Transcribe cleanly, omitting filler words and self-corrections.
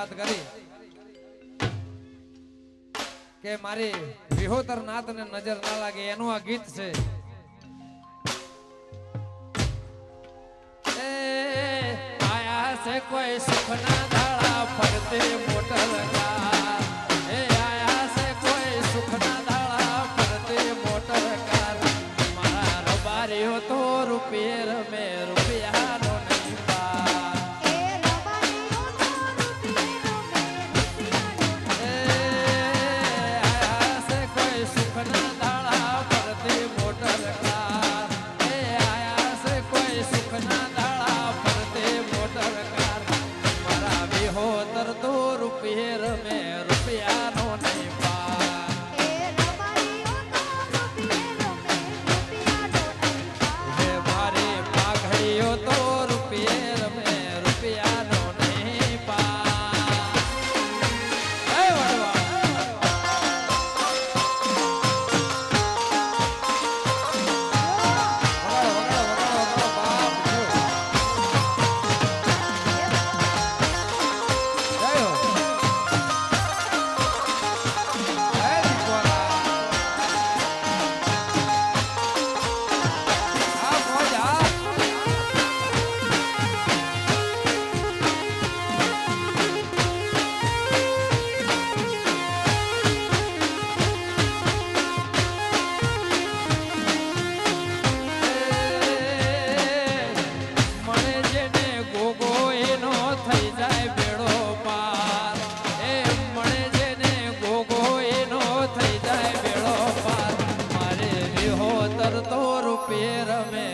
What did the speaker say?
વાત કરી કે મારી વિહોતર નાત ને નજર ના લાગે એનું આ ગીત છે. આયા છે કોઈ સુખના દાડા ફરતે મોટર કાર. આયા છે કોઈ સુખના દાડા ફરતે મોટર કાર. મારા રબારીઓ તો રૂપિયે રમે રૂપિયાનો નહીં પાર. આયા છે કોઈ સુખના દાડા ફરતે મોટર કાર. આયા છે કોઈ સુખના તો રૂપિયે રમે રૂપિયાનો નહીં પાર. હે મારી પાઘડીઓ તો રૂપિયે રમે રૂપિયાનો નહીં પાર. હે વડવા તો રૂપિયે રમે